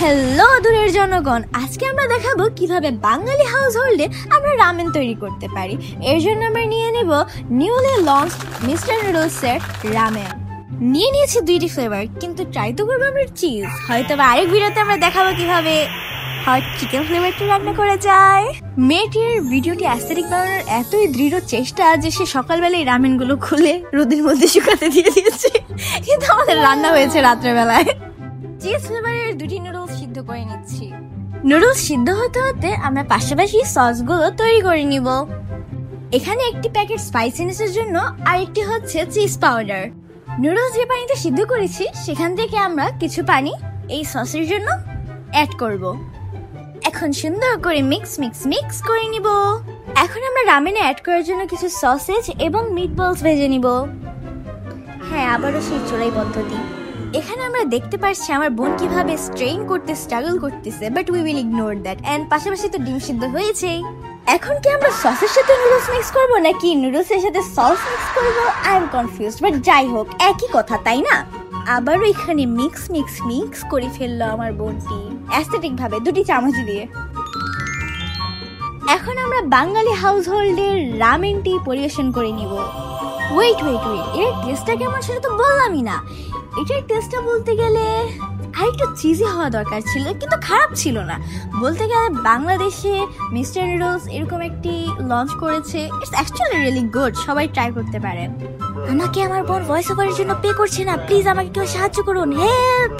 Hello দূরের জনগণ, আজকে আমরা দেখাবো কিভাবে বাঙালি হাউস হোল্ডে আমরা রামেন তৈরি করতে পারি। এর জন্য আমরা নিয়ে নেব নিউলি লঞ্চ মিস্টার নুডলসের রামেন। নিয়ে নিয়েছি দুইটি ফ্লেভার, কিন্তু ট্রাই তো করবো আমরা চিজ। হয়তো বা আরেক ভিডিওতে আমরা দেখাবো কিভাবে হট চিকেন ফ্লেভারটি রান্না করা যায়। মেয়েটির ভিডিওটি অ্যাস্থেটিক বানানোর এতই দৃঢ় চেষ্টা যে সে সকালবেলায় রামেনগুলো খুলে রোদের মধ্যে শুকাতে দিয়ে দিয়েছে, কিন্তু আমাদের রান্না হয়েছে রাত্রেবেলায়। চিজ ফ্লেভারের দুটি নুডলস সিদ্ধ করে নিচ্ছি। নুডলস সিদ্ধ হতে হতে আমরা পাশাপাশি সসগুলো তৈরি করে নিব। এখানে একটি প্যাকেট স্পাইসিনেসের জন্য আর একটি হচ্ছে চিজ পাউডার। নুডলস যে পানিতে সিদ্ধ করেছি সেখান থেকে আমরা কিছু পানি এই সসের জন্য অ্যাড করব। এখন সুন্দর করে মিক্স করে নিব। এখন আমরা রামেনে অ্যাড করার জন্য কিছু সসেজ এবং মিটবলস ভেজে নিব। হ্যাঁ, আবারও সেই চোরাই পদ্ধতি। এখানে আমরা দেখতে পাচ্ছি আমার বোন কিভাবে স্ট্রেইন করতে স্ট্রাগল করতেছে, but we will ignore that. And পাশাপাশি তো ডিম সিদ্ধ হয়েছেই। এখন কি আমরা সসের সাথে নুডলস মিক্স করব নাকি নুডলসের সাথে সস মিক্স করব? আই এম কনফিউজড, বাট যাই হোক একই কথা, তাই না? আবারও এখানে মিক্স করে ফেললো আমার বোনটি অ্যাস্থেটিক ভাবে দুটি চামচ দিয়ে। এখন আমরা বাঙালি হাউস হোল্ডের রামেনটি পরিবেশন করে নিব। ওয়েট, এর টেস্টটা কেমন সেটা তো বললামই না। এটার টেস্টটা বলতে গেলে আরেকটু চিজি হওয়া দরকার ছিল, কিন্তু খারাপ ছিল না। বলতে গেলে বাংলাদেশে মিস্টার নুডলস এরকম একটি লঞ্চ করেছে। ইটস অ্যাকচুয়ালি রিয়েলি গুড, সবাই ট্রাই করতে পারেন। আমাকে আমার বোন ভয়েস ওভারের জন্য পে করছে না, প্লিজ আমাকে কেউ সাহায্য করুন, হেল্প।